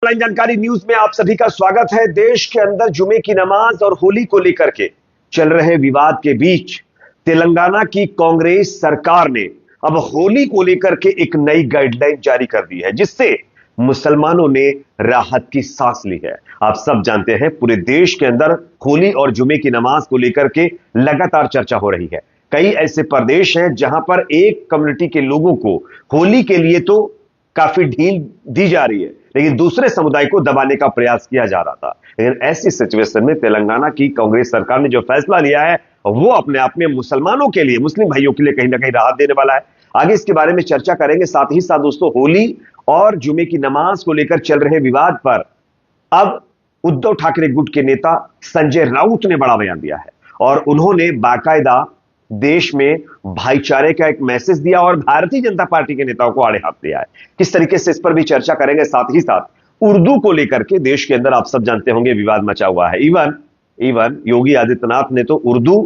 Online जानकारी news में आप सभी का स्वागत है। देश के अंदर जुमे की नमाज और होली को लेकर के चल रहे विवाद के बीच तेलंगाना की कांग्रेस सरकार ने अब होली को लेकर के एक नई गाइडलाइन जारी कर दी है, जिससे मुसलमानों ने राहत की सांस ली है। आप सब जानते हैं पूरे देश के अंदर होली और जुमे की नमाज को लेकर के लगातार चर्चा हो रही है। कई ऐसे प्रदेश हैं जहां पर एक कम्युनिटी के लोगों को होली के लिए तो काफी ढील दी जा रही है, लेकिन दूसरे समुदाय को दबाने का प्रयास किया जा रहा था। लेकिन ऐसी सिचुएशन में तेलंगाना की कांग्रेस सरकार ने जो फैसला लिया है वो अपने आप में मुसलमानों के लिए, मुस्लिम भाइयों के लिए कहीं ना कहीं राहत देने वाला है। आगे इसके बारे में चर्चा करेंगे। साथ ही साथ दोस्तों, होली और जुमे की नमाज को लेकर चल रहे विवाद पर अब उद्धव ठाकरे गुट के नेता संजय राउत ने बड़ा बयान दिया है और उन्होंने बाकायदा देश में भाईचारे का एक मैसेज दिया और भारतीय जनता पार्टी के नेताओं को आड़े हाथ दिया है। किस तरीके से, इस पर भी चर्चा करेंगे। साथ ही साथ उर्दू को लेकर के देश के अंदर आप सब जानते होंगे विवाद मचा हुआ है। इवन योगी आदित्यनाथ ने तो उर्दू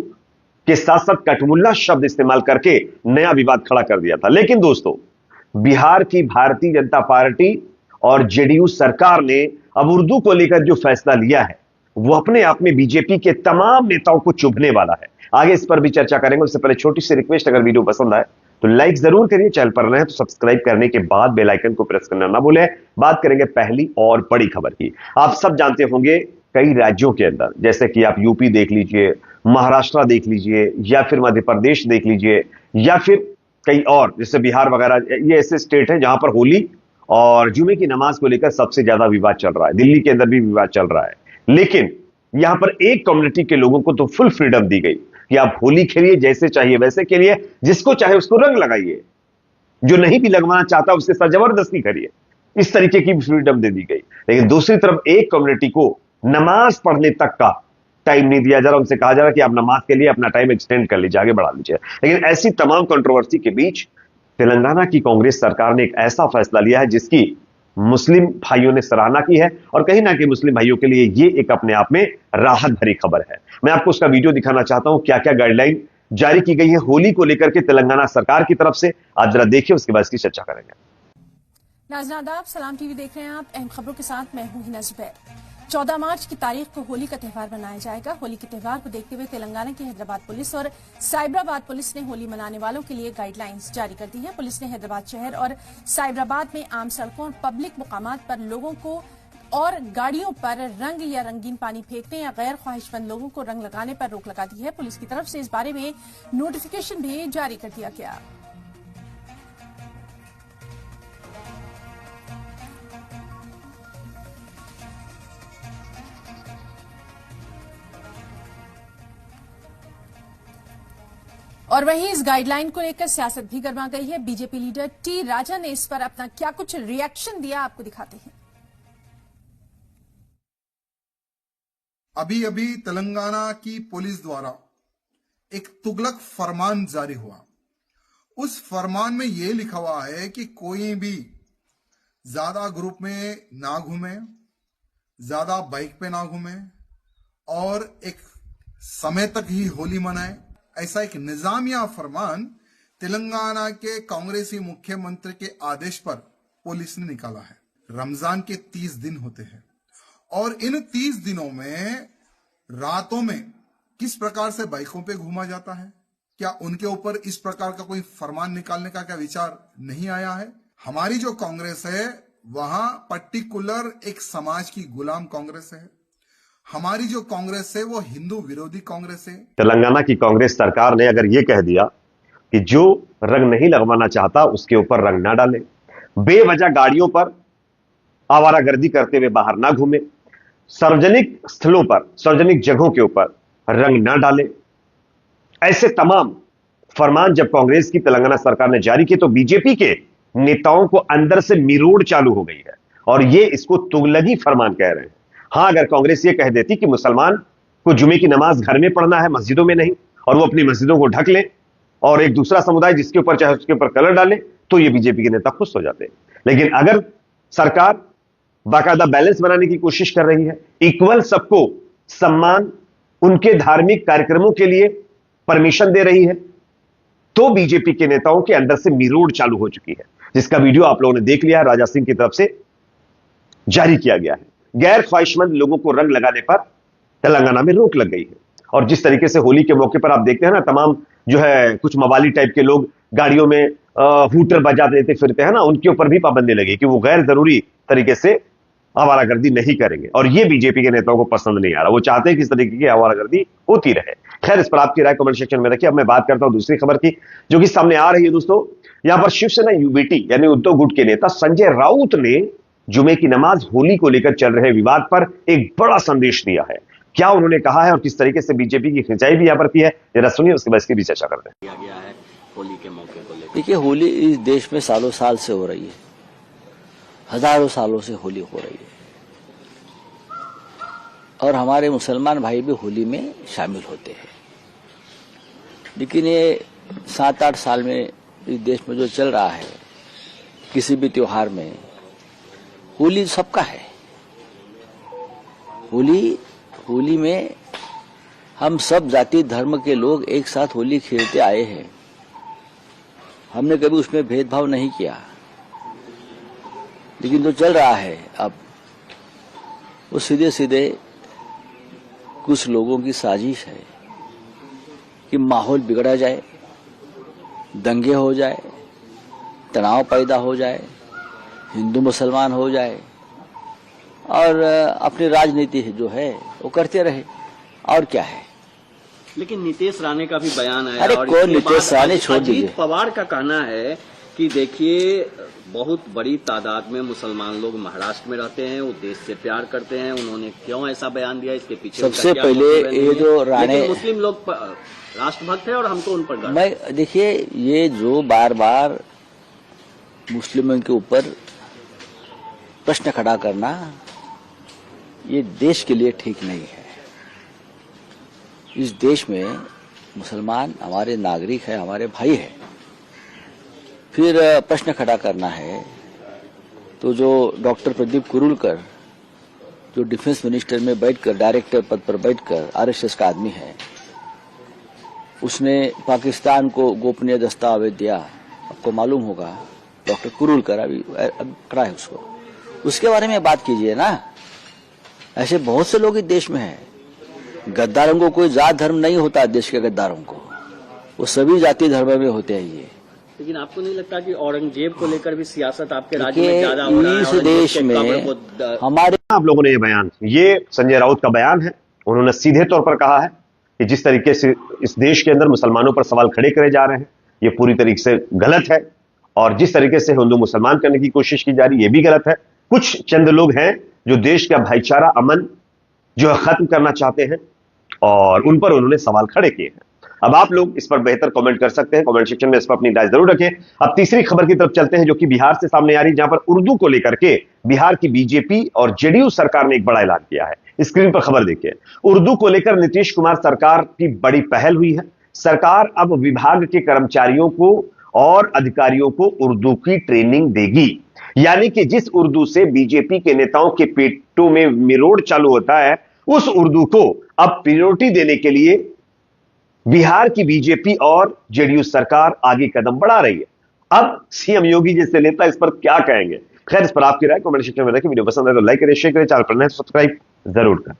के साथ साथ कटमुल्ला शब्द इस्तेमाल करके नया विवाद खड़ा कर दिया था। लेकिन दोस्तों, बिहार की भारतीय जनता पार्टी और जेडीयू सरकार ने अब उर्दू को लेकर जो फैसला लिया है वो अपने आप में बीजेपी के तमाम नेताओं को चुभने वाला है। आगे इस पर भी चर्चा करेंगे। उससे पहले छोटी सी रिक्वेस्ट, अगर वीडियो पसंद आए तो लाइक जरूर करिए। चैनल पर नए हैं तो सब्सक्राइब करने के बाद बेल आइकन को प्रेस करना ना भूलें। बात करेंगे पहली और बड़ी खबर की। आप सब जानते होंगे कई राज्यों के अंदर, जैसे कि आप यूपी देख लीजिए, महाराष्ट्र देख लीजिए, या फिर मध्य प्रदेश देख लीजिए, या फिर कई और जैसे बिहार वगैरह, ये ऐसे स्टेट हैं जहां पर होली और जुमे की नमाज को लेकर सबसे ज्यादा विवाद चल रहा है। दिल्ली के अंदर भी विवाद चल रहा है। लेकिन यहां पर एक कम्युनिटी के लोगों को तो फुल फ्रीडम दी गई कि आप होली खेलिए, जैसे चाहिए वैसे खेलिए, जिसको चाहे उसको रंग लगाइए, जो नहीं भी लगवाना चाहता उसके साथ जबरदस्ती करिए। इस तरीके की फ्रीडम दे दी गई। लेकिन दूसरी तरफ एक कम्युनिटी को नमाज पढ़ने तक का टाइम नहीं दिया जा रहा। उनसे कहा जा रहा कि आप नमाज के लिए अपना टाइम एक्सटेंड कर लीजिए, आगे बढ़ा लीजिए। लेकिन ऐसी तमाम कंट्रोवर्सी के बीच तेलंगाना की कांग्रेस सरकार ने एक ऐसा फैसला लिया है जिसकी मुस्लिम भाइयों ने सराहना की है और कहीं ना कहीं मुस्लिम भाइयों के लिए ये एक अपने आप में राहत भरी खबर है। मैं आपको उसका वीडियो दिखाना चाहता हूं, क्या क्या गाइडलाइन जारी की गई है होली को लेकर के तेलंगाना सरकार की तरफ से। आप जरा देखिए, उसके बाद इसकी चर्चा करेंगे। नाज़रीन आदाब, सलाम टीवी देख रहे हैं आप। अहम खबरों के साथ मैं हूं हिना जुबैर। 14 मार्च की तारीख को होली का त्यौहार मनाया जाएगा। होली के त्यौहार को देखते हुए तेलंगाना की हैदराबाद पुलिस और साइबराबाद पुलिस ने होली मनाने वालों के लिए गाइडलाइंस जारी कर दी है। पुलिस ने हैदराबाद शहर और साइबराबाद में आम सड़कों और पब्लिक मुकामात पर लोगों को और गाड़ियों पर रंग या रंगीन पानी फेंकने या गैर ख्वाहिशमंद लोगों को रंग लगाने पर रोक लगा दी है। पुलिस की तरफ से इस बारे में नोटिफिकेशन भी जारी कर दिया गया। और वहीं इस गाइडलाइन को लेकर सियासत भी गर्मा गई है। बीजेपी लीडर टी राजा ने इस पर अपना क्या कुछ रिएक्शन दिया, आपको दिखाते हैं। अभी अभी तेलंगाना की पुलिस द्वारा एक तुगलक फरमान जारी हुआ। उस फरमान में यह लिखा हुआ है कि कोई भी ज्यादा ग्रुप में ना घूमे, ज्यादा बाइक पे ना घूमे और एक समय तक ही होली मनाए। ऐसा एक निजामिया फरमान तेलंगाना के कांग्रेसी मुख्यमंत्री के आदेश पर पुलिस ने निकाला है। रमजान के 30 दिन होते हैं और इन 30 दिनों में रातों में किस प्रकार से बाइकों पे घूमा जाता है, क्या उनके ऊपर इस प्रकार का कोई फरमान निकालने का क्या विचार नहीं आया है? हमारी जो कांग्रेस है वहां पर्टिकुलर एक समाज की गुलाम कांग्रेस है। हमारी जो कांग्रेस है वो हिंदू विरोधी कांग्रेस है। तेलंगाना की कांग्रेस सरकार ने अगर यह कह दिया कि जो रंग नहीं लगवाना चाहता उसके ऊपर रंग ना डाले, बेवजह गाड़ियों पर आवारागर्दी करते हुए बाहर ना घूमे, सार्वजनिक स्थलों पर, सार्वजनिक जगहों के ऊपर रंग ना डाले, ऐसे तमाम फरमान जब कांग्रेस की तेलंगाना सरकार ने जारी किए तो बीजेपी के नेताओं को अंदर से मिरोड़ चालू हो गई है और ये इसको तुगलकी फरमान कह रहे हैं। हां, अगर कांग्रेस ये कह देती कि मुसलमान को जुमे की नमाज घर में पढ़ना है, मस्जिदों में नहीं, और वो अपनी मस्जिदों को ढक ले और एक दूसरा समुदाय जिसके ऊपर चाहे उसके ऊपर कलर डाले, तो ये बीजेपी के नेता खुश हो जाते। लेकिन अगर सरकार बाकायदा बैलेंस बनाने की कोशिश कर रही है, इक्वल सबको सम्मान, उनके धार्मिक कार्यक्रमों के लिए परमिशन दे रही है, तो बीजेपी के नेताओं के अंदर से मिरोड़ चालू हो चुकी है, जिसका वीडियो आप लोगों ने देख लिया है राजा सिंह की तरफ से। जारी किया गया है। गैर ख्वाहिशमंद लोगों को रंग लगाने पर तेलंगाना में रोक लग गई है। और जिस तरीके से होली के मौके पर आप देखते हैं ना, तमाम जो है कुछ मवाली टाइप के लोग गाड़ियों में हूटर बजा देते फिरते हैं ना, उनके ऊपर भी पाबंदी लगी कि वो गैर जरूरी तरीके से आवारागर्दी नहीं करेंगे। और ये बीजेपी के नेताओं को पसंद नहीं आ रहा, वो चाहते हैं कि इस तरीके की आवारागर्दी होती रहे। खैर, इस पर आपकी राय कमेंट सेक्शन में रखिए। अब मैं बात करता हूं दूसरी खबर की, जो कि सामने आ रही है दोस्तों। यहां पर शिवसेना यूबीटी यानी उद्धव गुट के नेता संजय राउत ने जुमे की नमाज होली को लेकर चल रहे विवाद पर एक बड़ा संदेश दिया है। क्या उन्होंने कहा है और किस तरीके से बीजेपी की खिंचाई भी यहां पर की है, जरा सुनिए, उसके बाद इसकी भी चर्चा करते हैं। किया गया है होली के मौके को लेकर। देखिए, होली इस देश में सालों साल से हो रही है, हजारों सालों से होली हो रही है, और हमारे मुसलमान भाई भी होली में शामिल होते हैं। लेकिन ये 7-8 साल में इस देश में जो चल रहा है, किसी भी त्योहार में होली सबका है। होली में हम सब जाति धर्म के लोग एक साथ होली खेलते आए हैं। हमने कभी उसमें भेदभाव नहीं किया। लेकिन जो चल रहा है अब, वो सीधे सीधे कुछ लोगों की साजिश है कि माहौल बिगड़ा जाए, दंगे हो जाए, तनाव पैदा हो जाए, हिंदू मुसलमान हो जाए, और अपनी राजनीति जो है वो करते रहे। और क्या है? लेकिन नीतीश राणे का भी बयान आया। अरे और कौन इसके नीतीश बाद राणे, छोड़ दीजिए। अजीत पवार का कहना है कि देखिए, बहुत बड़ी तादाद में मुसलमान लोग महाराष्ट्र में रहते हैं, वो देश से प्यार करते हैं। उन्होंने क्यों ऐसा बयान दिया, इसके पीछे सबसे उनका क्या पहले मोटिव है? ये जो राणे, लेकिन मुस्लिम लोग राष्ट्रभक्त है और हमको उन पर गर्व है। मैं देखिए, ये जो बार बार मुस्लिमों के ऊपर प्रश्न खड़ा करना, ये देश के लिए ठीक नहीं है। इस देश में मुसलमान हमारे नागरिक है, हमारे भाई है। फिर प्रश्न खड़ा करना है तो जो डॉक्टर प्रदीप कुरुलकर, जो डिफेंस मिनिस्टर में बैठकर, डायरेक्टर पद पर बैठकर आरएसएस का आदमी है, उसने पाकिस्तान को गोपनीय दस्तावेज दिया। आपको मालूम होगा, डॉक्टर कुरुलकर अभी खड़ा है, उसके बारे में बात कीजिए ना। ऐसे बहुत से लोग इस देश में हैं। गद्दारों को कोई जात धर्म नहीं होता, देश के गद्दारों को, वो सभी जाति धर्म में होते हैं। ये लेकिन आपको नहीं लगता कि औरंगजेब को लेकर भी सियासत आपके राज्य में ज्यादा हो रहा है? इस देश में हमारे, आप लोगों ने ये संजय राउत का बयान है। उन्होंने सीधे तौर पर कहा है कि जिस तरीके से इस देश के अंदर मुसलमानों पर सवाल खड़े करे जा रहे हैं, ये पूरी तरीके से गलत है। और जिस तरीके से हिंदू मुसलमान करने की कोशिश की जा रही है, ये भी गलत है। कुछ चंद लोग हैं जो देश का भाईचारा, अमन जो है खत्म करना चाहते हैं, और उन पर उन्होंने सवाल खड़े किए हैं। अब आप लोग इस पर बेहतर कमेंट कर सकते हैं, कमेंट सेक्शन में इस पर अपनी राय जरूर रखें। अब तीसरी खबर की तरफ चलते हैं, जो कि बिहार से सामने आ रही है, जहां पर उर्दू को लेकर के बिहार की बीजेपी और जेडीयू सरकार ने एक बड़ा ऐलान किया है। स्क्रीन पर खबर देखिए। उर्दू को लेकर नीतीश कुमार सरकार की बड़ी पहल हुई है। सरकार अब विभाग के कर्मचारियों को और अधिकारियों को उर्दू की ट्रेनिंग देगी। यानी कि जिस उर्दू से बीजेपी के नेताओं के पेटों में मिरोड़ चालू होता है, उस उर्दू को अब प्रायोरिटी देने के लिए बिहार की बीजेपी और जेडीयू सरकार आगे कदम बढ़ा रही है। अब सीएम योगी जैसे नेता इस पर क्या कहेंगे? खैर, इस पर आपकी राय कमेंट सेक्शन में रखें। वीडियो पसंद है तो लाइक करें, शेयर करें, चैनल पर नए सब्सक्राइब जरूर करें।